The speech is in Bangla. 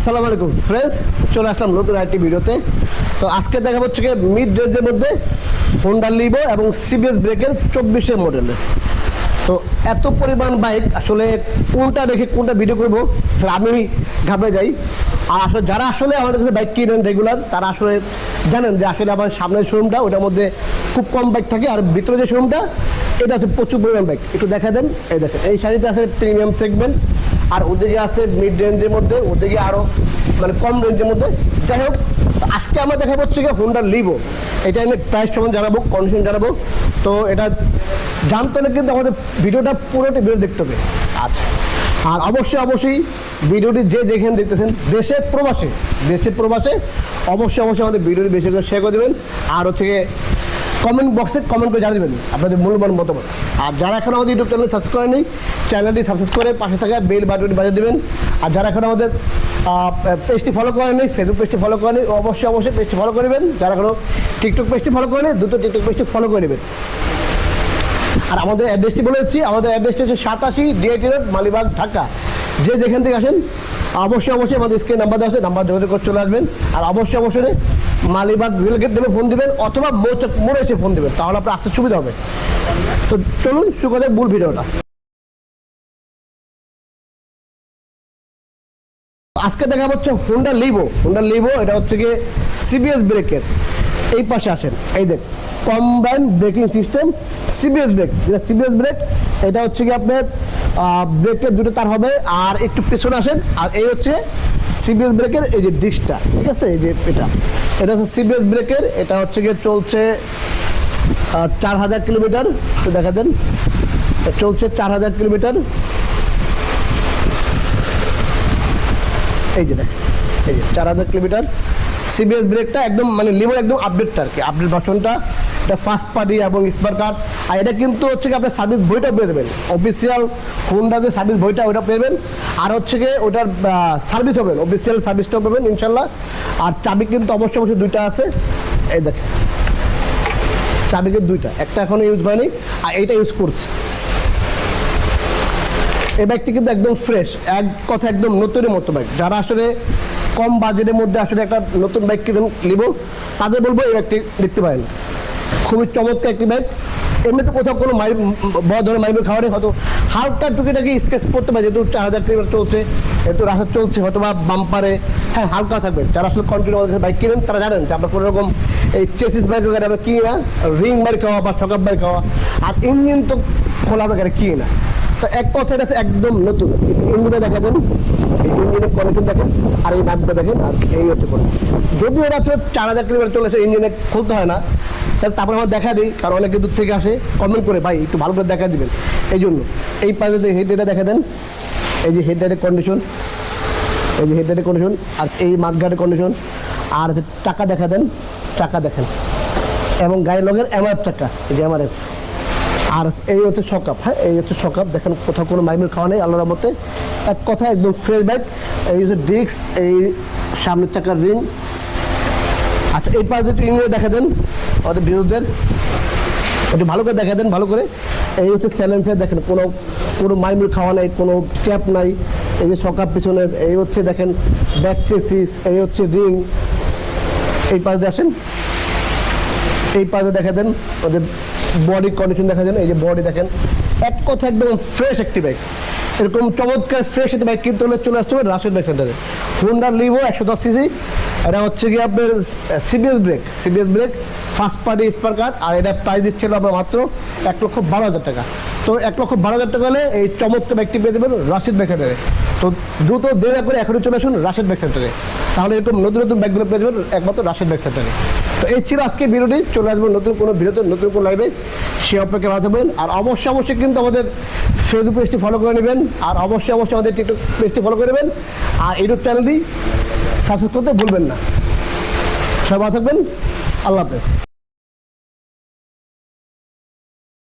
আসসালামু আলাইকুম ফ্রেন্ডস, চলে আসলাম নতুন একটি ভিডিওতে। তো আজকে দেখা হচ্ছে কি মিড রেঞ্জের মধ্যে হোন্ডা লিভো এবং সিবিএস ব্রেকের 24-এর মডেলের। তো এত পরিমাণ বাইক আসলে কোনটা রেখে কোনটা ভিডিও করবো আমি ঘাবড়ে যাই। আর আসলে যারা আসলে আমাদের কাছে বাইক কিনেন রেগুলার তারা আসলে জানেন যে আসলে আমার সামনের শোরুমটা ওটার মধ্যে খুব কম বাইক থাকে, আর ভিতরে যে শোরুমটা এটা হচ্ছে প্রচুর পরিমাণ বাইক। একটু দেখা দেন, এই দেখেন এই শাড়িতে আছে প্রিমিয়াম সেগমেন্ট, আর ওদিকে আছে মিড রেঞ্জের মধ্যে, ওদিকে আরও মানে কম রেঞ্জের মধ্যে। যাই হোক, আজকে আমরা দেখা হচ্ছে কি হোন্ডা লিভো, এটা আমি প্রাইস সম্বন্ধে জানাবো, কন্ডিশন জানাবো। তো এটা জানতে হলে কিন্তু আমাদের ভিডিওটা পুরোটা ভিডিও দেখতে হবে। আচ্ছা, আর অবশ্যই ভিডিওটি যে যেখানে দেখতেছেন দেশে প্রবাসে অবশ্যই আমাদের ভিডিওটি বেশি করে শেয়ার করে দেবেন, আর হচ্ছে কমেন্ট বক্সে কমেন্ট করে জানিয়ে দেবেন আপনাদের মূল্যবান মতামত। আর যারা এখন আমাদের ইউটিউব চ্যানেল সাবস্ক্রাইব করেনি, চ্যানেলটি সাবস্ক্রাইব করে পাশে থাকা বেল বাটনটি বাজিয়ে দেবেন। আর যারা এখন আমাদের পেজটি ফলো করেনি, ফেসবুক পেজটি ফলো করেনি, অবশ্যই পেজটি ফলো করবেন। যারা এখনো টিকটক পেজটি ফলো করেনি, দ্রুত টিকটক পেজটি ফলো করে নেবেন। আর আমাদের অ্যাড্রেসটি বলে দিচ্ছি, আমাদের অ্যাড্রেসটি হচ্ছে 87 ডিআইটি রোড, মালিবাগ, ঢাকা। যে যেখান থেকে আসেন অবশ্যই আমাদের স্ক্রিন নাম্বার দেওয়া আছে, নাম্বার যোগাযোগ করে চলে আসবেন। আর অবশ্যই মালিবাগ রেলগেট দেবে ফোন দেবেন, অথবা মোড়ে এসে ফোন দেবেন, তাহলে আপনার আসতে সুবিধা হবে। তো চলুন শুরু করে মূল ভিডিওটা। আজকে দেখা হচ্ছে হোন্ডা লিভো, এটা হচ্ছে গিয়ে সিবিএস ব্রেকের। এই পাশে আসেন, এই দেখ combined braking system CBS brake. যেটা সিবিএস ব্রেক এটা হচ্ছে কি আপনার ব্রেকের দুটো তার হবে। আর একটু পেছনে আসেন, আর এই হচ্ছে সিবিএস ব্রেকের এই যে ডিস্কটা, ঠিক আছে, এই যে এটা হচ্ছে সিবিএস ব্রেকের। এটা হচ্ছে গিয়ে চলছে 4000 কিলোমিটার। একটু দেখা দেন, চলছে 4000 কিলোমিটার। এই যে দেখ, এই যে 4000 কিলোমিটার। সিবিএস ব্রেকটা একদম মানে লিভোর একদম আপডেটটা, আর কি আপডেট ভার্সনটা। এটা ফার্স্ট পার্টি এবং স্পার কার। আর এটা কিন্তু হচ্ছে কি আপনার সার্ভিস বইটাও পেয়ে দেবেন, অফিসিয়াল হোন্ডা যে সার্ভিস বইটা ওটা পেবেন। আর হচ্ছে কি ওটার সার্ভিস হবেন, অফিসিয়াল সার্ভিসটাও পাবেন ইনশাল্লাহ। আর চাবি কিন্তু অবশ্যই দুইটা আছে, এই দেখেন চাবি কিন্তু দুইটা, একটা এখনো ইউজ হয়নি আর এইটা ইউজ করছে। এই বাইকটি কিন্তু একদম ফ্রেশ, এক কথা একদম নতুনের মতো বাইক। যারা আসলে কম বাজেটের মধ্যে আসলে একটা নতুন বাইক কিনে নিব তাদের বলবো এই বাইকটি দেখতে পারেন। খুবই চমৎকার একটি বাইক। এমনিতে কোথাও কোনো বড় ধরনের মাইল খাওয়া নেই, হয়তো হালকা টুকিটাকি স্কেচ পড়তে পারে, যেহেতু 4000 কিলোমিটার চলছে, একটু রাস্তা চলছে, হয়তো বা বাম্পারে হ্যাঁ হালকা থাকবে। যারা আসলে কন্টিনিউ আমাদের বাইক কিনেন তারা জানেন যে আপনার কোনো রকম এই চেসিস বাইক আমরা কিনি না, রিং বাইক খাওয়া বা ছকাপ বাইক খাওয়া। আর ইঞ্জিন তো খোলা বাইক কিনি না। তো এক কথা এটা একদম নতুন। ইঞ্জিনে দেখা দেন, এই ইঞ্জিনের কন্ডিশন দেখেন, আর এই নামটা দেখেন, আর এই হচ্ছে যদি ওরা আসলে 4000 কিলোমিটার চলেছে ইঞ্জিনে খুলতে হয় না, তারপর আমরা দেখা দিই, কারণ অনেকে দূর থেকে আসে কমেন্ট করে ভাই একটু ভালো করে দেখা দিবেন। এই জন্য এই পাশে যে হেডলাইটটা দেখা দেন, এই যে হেডলাইটের কন্ডিশন, এই যে হেডলাইটের কন্ডিশন, আর এই মাঠঘাটের কন্ডিশন। আর হচ্ছে চাকা দেখা দেন, চাকা দেখেন, এবং গাড়ির লগের এমআরএফ চাকা, এই যে এমআরএফ। আর এই হচ্ছে শকআপ, হ্যাঁ এই হচ্ছে শকআপ দেখেন, কোথাও কোনো মাইমিল খাওয়া নেই আল্লাহর মতে। এক কথা একদম ফ্রেশ বাইক। এই হচ্ছে ডিস্ক, এই সামনের চাকার রিং। আচ্ছা, এই পাশে একটু ইঞ্জিনে দেখা দেন আমাদের বিরোধীদের, একটু ভালো করে দেখা দেন ভালো করে। এই হচ্ছে স্যালেন্সার দেখেন, কোনো মাইমিল খাওয়া নেই, কোনো ট্যাপ নাই। এই যে শকআপ পিছনের, এই হচ্ছে দেখেন ব্যাক চেসিস, এই হচ্ছে রিং। এই পাশে আসেন, এই পাশে দেখা দেন ওদের বডি কন্ডিশন দেখা দেন, এই যে বডি দেখেন। এক কথা একদম ফ্রেশ একটি বাইক। এরকম চমৎকার ফ্রেশ একটি বাইক কিনতে হলে চলে আসতে হবে রাশেদ বাইক সেন্টারে। হোন্ডা লিভো 110 সিসি, এটা হচ্ছে কি আপনার সিবিএস ব্রেক ফার্স্ট পার্টি স্পার কার। আর এটা প্রাইস দিচ্ছিল আপনার মাত্র 1,12,000 টাকা। তো 1,12,000 টাকা হলে এই চমৎকার বাইকটি পেয়ে দেবেন রাশেদ বাইক সেন্টারে। তো দ্রুত দেরি করে এখনই চলে আসুন রাশেদ বাইক সেন্টারে, তাহলে এরকম নতুন বাইকগুলো পেয়ে যাবেন একমাত্র রাশেদ বাইক সেন্টারে। তো এই ছিল আজকে ভিডিওটি। চলে আসবো নতুন কোনো ভিডিওতে, নতুন কোনো লাইভে। সে অপেক্ষা ভালো থাকবেন। আর অবশ্যই কিন্তু আমাদের ফেসবুক পেজটি ফলো করে নেবেন, আর অবশ্যই আমাদের টিকটক পেজটি ফলো করে নেবেন, আর ইউটিউব চ্যানেলটি সাবস্ক্রাইব করতে ভুলবেন না। সবাই ভালো থাকবেন, আল্লাহ হাফেজ।